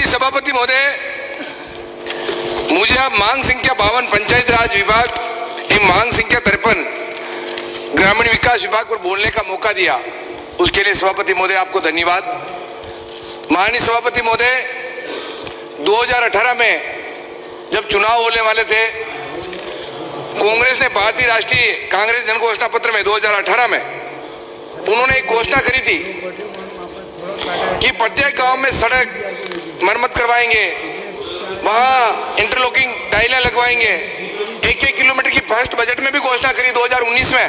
माननीय सभापति महोदय, मुझे आप मांग संख्या 52 पंचायत राज विभाग एवं मांग संख्या 53 ग्रामीण विकास विभाग पर बोलने का मौका दिया, उसके लिए सभापति महोदय आपको धन्यवाद। माननीय सभापति महोदय, 2018 में जब चुनाव होने वाले थे, कांग्रेस ने भारतीय राष्ट्रीय कांग्रेस जन घोषणा पत्र में 2018 में उन्होंने एक घोषणा करी थी कि प्रत्येक गांव में सड़क मरम्मत करवाएंगे, वहां इंटरलॉकिंग टाइलें लगवाएंगे। 1-1 किलोमीटर की फर्स्ट बजट में भी घोषणा करी 2019 में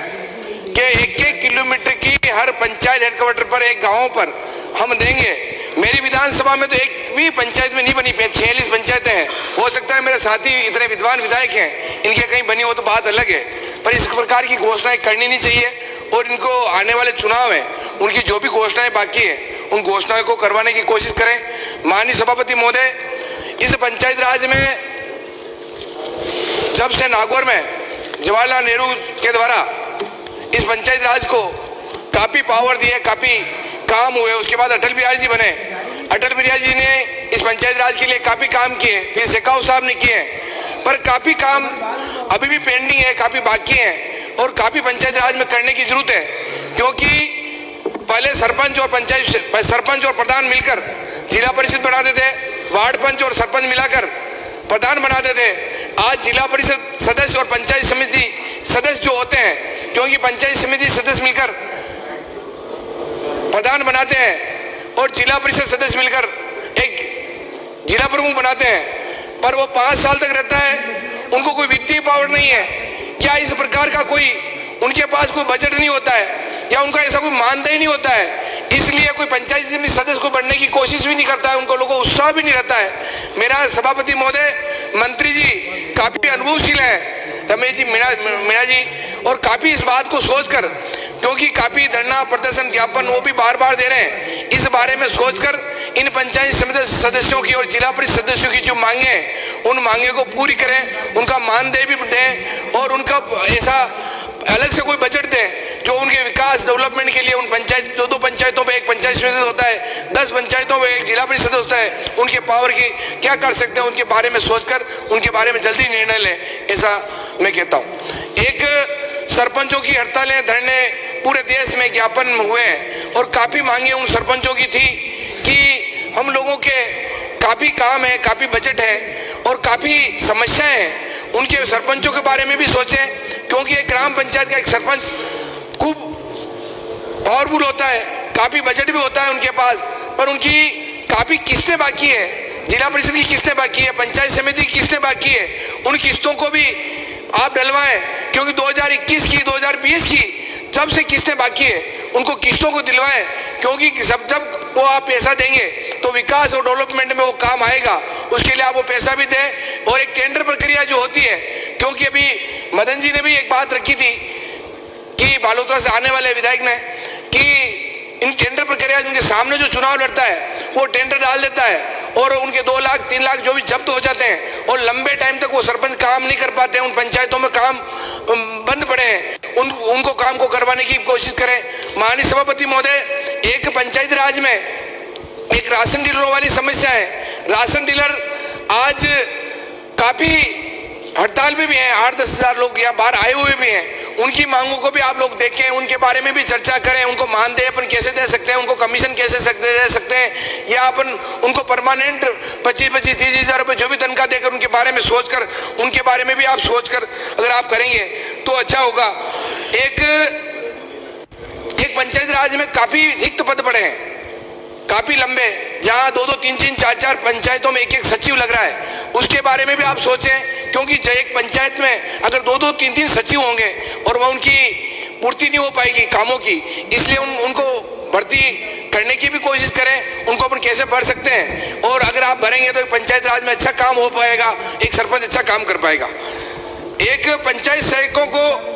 कि 1-1 किलोमीटर की हर पंचायत हेडक्वार्टर पर, एक गांव पर हम देंगे। मेरी विधानसभा में तो एक भी पंचायत में नहीं बनी, 46 पंचायतें हैं। हो सकता है मेरे साथी इतने विद्वान विधायक हैं, इनके कहीं बनी हो तो बात अलग है, पर इस प्रकार की घोषणाएं करनी नहीं चाहिए। और इनको आने वाले चुनाव है, उनकी जो भी घोषणाएं बाकी है, उन घोषणाओं को करवाने की कोशिश करें। माननीय सभापति महोदय, इस पंचायत राज में जब से नागौर में जवाहरलाल नेहरू के द्वारा इस पंचायत राज को काफी पावर दिए, काफी काम हुए, उसके बाद अटल बिहारी जी बने। अटल बिहारी जी ने इस पंचायत राज के लिए काफी काम किए, फिर शेखावत साहब ने किए, पर काफी काम अभी भी पेंडिंग है, काफी बाकी है और काफी पंचायत राज में करने की जरूरत है। क्योंकि पहले सरपंच और प्रधान मिलकर जिला परिषद बनाते थे, वार्ड पंच और सरपंच मिलाकर प्रधान बनाते थे। आज जिला परिषद सदस्य और पंचायत समिति सदस्य जो होते हैं, क्योंकि पंचायत समिति सदस्य मिलकर प्रधान बनाते हैं और जिला परिषद सदस्य मिलकर एक जिला प्रमुख बनाते हैं, पर वो 5 साल तक रहता है, उनको कोई वित्तीय पावर नहीं है। क्या इस प्रकार का कोई उनके पास कोई बजट नहीं होता है या उनका ऐसा कोई मानदेय नहीं होता है, इसलिए कोई पंचायत समिति सदस्य को बनने की कोशिश भी नहीं करता है, उनको लोगों को उत्साह भी नहीं रहता है। मेरा सभापति महोदय, मंत्री जी काफी अनुभवशील है, रमेश जी, मीणा जी, और काफी इस बात को सोचकर, क्योंकि काफी धरना प्रदर्शन ज्ञापन वो भी बार बार दे रहे हैं, इस बारे में सोचकर इन पंचायत समिति सदस्यों की और जिला परिषद सदस्यों की जो मांगे हैं, उन मांगे को पूरी करें, उनका मानदेय भी दें और उनका ऐसा अलग से कोई बजट दें जो उनके विकास डेवलपमेंट के लिए उन पंचायत 2-2 पंचायतों में एक पंचायत समिति होता है, 10 पंचायतों में एक जिला परिषद होता है, उनके पावर की क्या कर सकते हैं, उनके बारे में सोचकर उनके बारे में जल्दी निर्णय लें, ऐसा मैं कहता हूँ। एक सरपंचों की हड़तालें, धरने पूरे देश में ज्ञापन हुए हैं और काफी मांगे उन सरपंचों की थी कि हम लोगों के काफी काम है, काफी बजट है और काफी समस्याएं हैं, उनके सरपंचों के बारे में भी सोचें। क्योंकि एक ग्राम पंचायत का एक सरपंच खूब पावरफुल होता है, काफी बजट भी होता है उनके पास, पर उनकी काफी किस्तें बाकी है, जिला परिषद की किस्तें बाकी है, पंचायत समिति की किस्तें बाकी है, उन किस्तों को भी आप डलवाएं। क्योंकि 2021 की, 2020 की जब से किस्तें बाकी है, उनको किस्तों को दिलवाएं, क्योंकि जब वो आप पैसा देंगे तो विकास और डेवलपमेंट में वो काम आएगा, उसके लिए आप वो पैसा भी दें। और एक टेंडर प्रक्रिया जो होती है, क्योंकि अभी मदन जी ने भी एक बात रखी थी कि बालोतरा से आने वाले विधायक ने, कि इन टेंडर प्रक्रिया उनके सामने जो चुनाव लड़ता है वो टेंडर डाल देता है और उनके 2 लाख 3 लाख जो भी जब्त हो जाते हैं और लंबे टाइम तक वो सरपंच काम नहीं कर पाते हैं, उन पंचायतों में काम बंद पड़े हैं, उनको काम को करवाने की कोशिश करें। माननीय सभापति महोदय, एक पंचायत राज में एक राशन डीलरों वाली समस्या है। राशन डीलर आज काफी हड़ताल में भी हैं, 8-10 हजार लोग यहाँ बाहर आए हुए भी हैं, उनकी मांगों को भी आप लोग देखें, उनके बारे में भी चर्चा करें, उनको मानदेय अपन कैसे दे सकते हैं, उनको कमीशन कैसे दे सकते हैं, या अपन उनको परमानेंट 25-30 हजार रुपये जो भी तनख्वाह देकर उनके बारे में सोचकर, उनके बारे में भी आप सोचकर अगर आप करेंगे तो अच्छा होगा। एक पंचायत राज में काफी रिक्त पद पड़े हैं, काफी लंबे, जहां 2-2, 3-3, 4-4 पंचायतों में एक सचिव लग रहा है, उसके बारे में भी आप सोचें। क्योंकि एक पंचायत में अगर 2-2, 3-3 सचिव होंगे और वह उनकी पूर्ति नहीं हो पाएगी कामों की, इसलिए उनको भर्ती करने की भी कोशिश करें, उनको अपन कैसे भर सकते हैं, और अगर आप भरेंगे तो पंचायत राज में अच्छा काम हो पाएगा, एक सरपंच अच्छा काम कर पाएगा। एक पंचायत सेवकों को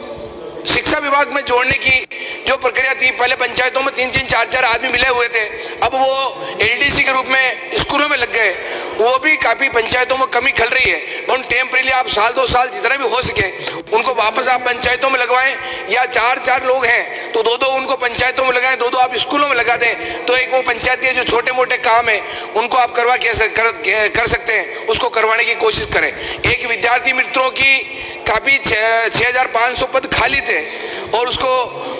शिक्षा विभाग में जोड़ने की जो प्रक्रिया थी, पहले पंचायतों में 3-3, 4-4 आदमी मिले हुए थे, अब वो एलडीसी के रूप में स्कूलों में लग गए। वो भी काफी पंचायतों में कमी खल रही है। उन टेम्परेरी आप साल 2 साल जितना भी हो सके उनको वापस आप पंचायतों में लगवाएं, या 4 लोग हैं तो 2 उनको पंचायतों में लगाएं, 2 आप स्कूलों में लगा दें। तो एक वो पंचायत के जो छोटे मोटे काम है उनको आप कर सकते हैं, उसको करवाने की कोशिश करें। एक विद्यार्थी मित्रों की काफी 6500 पद खाली थे और उसको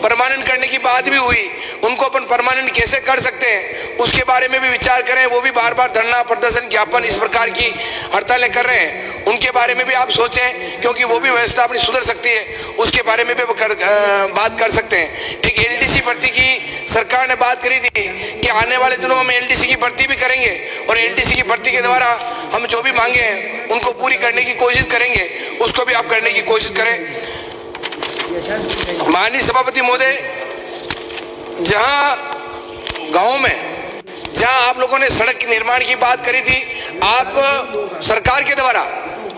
परमानेंट करने की बात भी हुई, उनको अपन परमानेंट कैसे कर सकते हैं उसके बारे में भी विचार करें। वो भी बार बार धरना प्रदर्शन ज्ञापन इस प्रकार की हड़तालें कर रहे हैं, उनके बारे में भी आप सोचें, क्योंकि वो भी व्यवस्था अपनी सुधर सकती है, उसके बारे में भी बात कर सकते हैं। एक एलडीसी भर्ती की सरकार ने बात करी थी कि आने वाले दिनों में एलडीसी की भर्ती भी करेंगे और एलडीसी की भर्ती के द्वारा हम जो भी मांगे हैं उनको पूरी करने की कोशिश करेंगे, उसको भी आप करने की कोशिश करें। माननीय सभापति महोदय, जहां गांव में जहां आप लोगों ने सड़क के निर्माण की बात करी थी, आप सरकार के द्वारा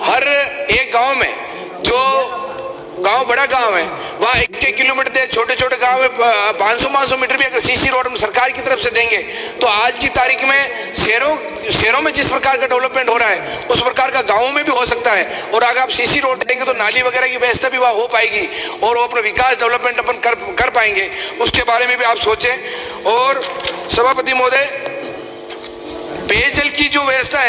हर एक गांव में, जो गांव बड़ा गांव है वहाँ 1 किलोमीटर, छोटे छोटे गांव में 500 मीटर भी अगर सीसी रोड में सरकार की तरफ से देंगे तो आज की तारीख में शहरों में जिस प्रकार का डेवलपमेंट हो रहा है उस प्रकार का गांवों में भी हो सकता है। और अगर आप सीसी रोड देंगे तो नाली वगैरह की व्यवस्था भी वहाँ हो पाएगी और वो अपना विकास डेवलपमेंट अपन कर पाएंगे, उसके बारे में भी आप सोचें। और सभापति महोदय, पेयजल की जो व्यवस्था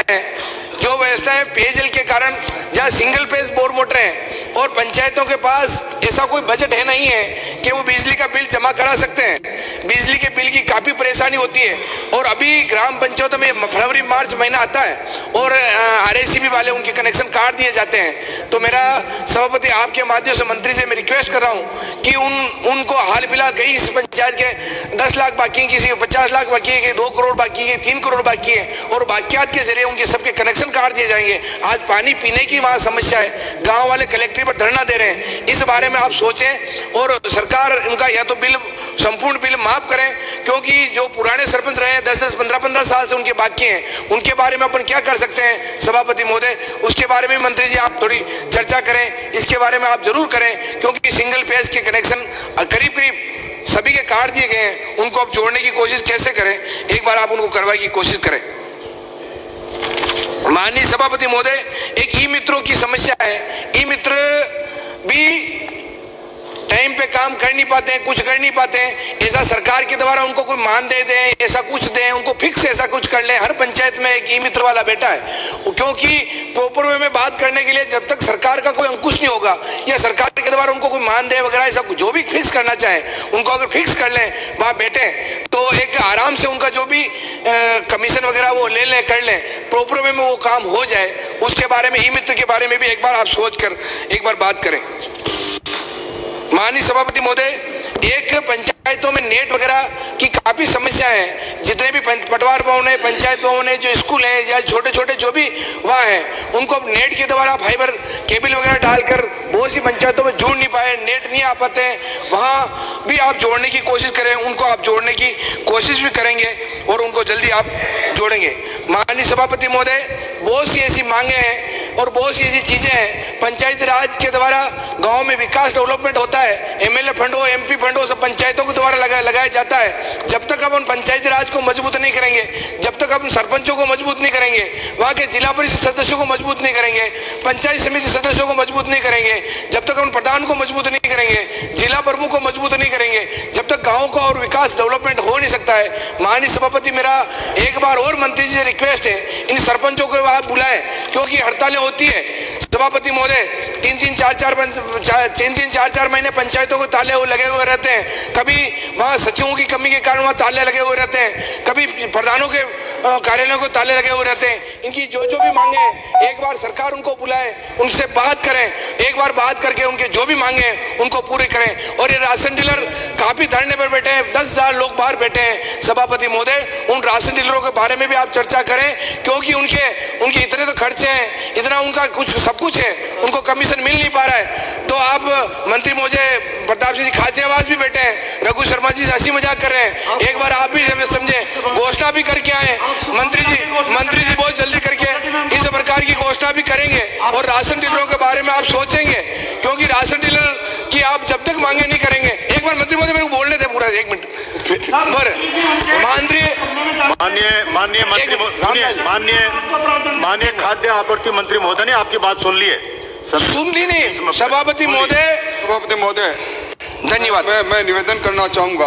है पेयजल के कारण जहाँ सिंगल फेज बोर मोटर है और पंचायतों के पास ऐसा कोई बजट है नहीं है कि वो बिजली का बिल जमा करा सकते हैं, बिजली के बिल की काफी परेशानी होती है। और अभी ग्राम पंचायतों में फरवरी मार्च महीना आता है और आरएसीबी वाले उनके कनेक्शन काट दिए जाते हैं। तो मेरा सभापति आपके माध्यम से मंत्री से मैं रिक्वेस्ट कर रहा हूँ कि उनको हाल फिलहाल कई इस पंचायत के 10 लाख बाकी है, किसी 50 लाख बाकी है, 2 करोड़ बाकी है, 3 करोड़ बाकी है और बाकियात के जरिए उनके सबके कनेक्शन काट दिए जाएंगे। आज पानी पीने की वहाँ समस्या है, गाँव वाले कलेक्टर पर धरना दे रहे हैं, इस बारे में आप सोचें और सरकार उनका या तो बिल संपूर्ण बिल माफ करें, क्योंकि जो पुराने सरपंच रहे हैं 10-10, 15-15 साल से उनके बाकी हैं, उनके बारे में अपन क्या कर सकते हैं सभापति महोदय, उसके बारे में मंत्री जी आप थोड़ी चर्चा करें, इसके बारे में आप जरूर करें, क्योंकि सिंगल फेज के कनेक्शन करीब सभी के काट दिए गए हैं, उनको आप जोड़ने की कोशिश कैसे करें, एक बार आप उनको करवाने की कोशिश करें। माननीय सभापति महोदय, एक ई मित्रों की समस्या है, ई मित्र भी टाइम पे काम कर नहीं पाते हैं, कुछ कर नहीं पाते हैं, ऐसा सरकार के द्वारा उनको कोई मान दे दें, ऐसा कुछ दें, उनको फिक्स ऐसा कुछ कर ले। हर पंचायत में एक ई मित्र वाला बैठा है, क्योंकि प्रॉपर वे में बात करने के लिए जब तक सरकार का कोई अंकुश नहीं होगा या सरकार के द्वारा उनको कोई मान दे वगैरह ऐसा जो भी फिक्स करना चाहे उनको अगर फिक्स कर लें वहाँ बैठे तो एक आराम से उनका जो भी कमीशन वगैरह वो ले लें, कर लें, प्रॉपर वे में वो काम हो जाए। उसके बारे में ई मित्र के बारे में भी एक बार आप सोच कर एक बार बात करें। माननीय सभापति महोदय, एक पंचायतों में नेट वगैरह की काफी समस्या है, जितने भी पटवार भवन है, पंचायत भवन है, जो स्कूल है या छोटे छोटे जो भी वहाँ है, उनको नेट के द्वारा फाइबर केबल वगैरह डालकर बहुत सी पंचायतों में जोड़ नहीं पाए, नेट नहीं आ पाते हैं, वहाँ भी आप जोड़ने की कोशिश करें, उनको आप जोड़ने की कोशिश भी करेंगे और उनको जल्दी आप जोड़ेंगे। माननीय सभापति महोदय, बहुत सी ऐसी मांगे हैं और बहुत सी ऐसी चीजें हैं, पंचायती राज के द्वारा गाँव में विकास डेवलपमेंट होता है, एमएलए फंड हो, एमपी फंड हो, सब पंचायतों के द्वारा लगाया जाता है। जब तक अपन पंचायती राज को मजबूत नहीं करेंगे, जब तक अपन सरपंचों को मजबूत नहीं करेंगे, वहाँ के जिला परिषद सदस्यों को मजबूत नहीं करेंगे, पंचायत समिति सदस्यों को मजबूत नहीं करेंगे, जब तक अपन प्रधान को मजबूत नहीं करेंगे, जिला प्रमुख को मजबूत नहीं करेंगे, जब तक गाँव का और विकास डेवलपमेंट हो नहीं सकता है। माननीय सभापति, मेरा एक बार और मंत्री जी से रिक्वेस्ट है, इन सरपंचों को आप बुलाएं, क्योंकि हड़तालें होती है सभापति महोदय, 3-3, 4-4 महीने पंचायतों को ताले लगे हुए रहते हैं, कभी वहाँ सचिवों की कमी के कारण वहाँ ताले लगे हुए रहते हैं, कभी प्रधानों के कार्यालयों को ताले लगे हुए रहते हैं। इनकी जो भी मांगे हैं एक बार सरकार उनको बुलाए, उनसे बात करें, एक बार बात करके उनके जो भी मांगे हैं उनको पूरे करें। और ये राशन डीलर काफी धरने पर बैठे हैं, 10,000 लोग बाहर बैठे हैं सभापति महोदय, उन राशन डीलरों के बारे में भी आप चर्चा करें, क्योंकि उनके इतने तो खर्चे हैं, इतना उनका सब कुछ है, उनको कमीशन मिल नहीं पा रहा है। तो आप मंत्री महोदय प्रताप सिंह जी खाचरियावास भी बैठे हैं, रघु शर्मा जी हंसी मजाक कर रहे हैं, एक बार आप भी समझे, घोषणा भी करके आए मंत्री जी बहुत जल्दी करके इस प्रकार की घोषणा भी करेंगे और राशन डीलरों के बारे में आप सोचेंगे, क्योंकि राशन डीलर की आप जब तक मांगे नहीं करेंगे, एक बार मंत्री महोदय मेरे को बोलने थे पूरा 1 मिनट, पर माननीय माननीय मंत्री सुनिए, माननीय खाद्य आपूर्ति मंत्री महोदय ने आपकी बात सुन ली है। सुन ली नहीं सभापति महोदय। सभापति महोदय, धन्यवाद। मैं निवेदन करना चाहूंगा।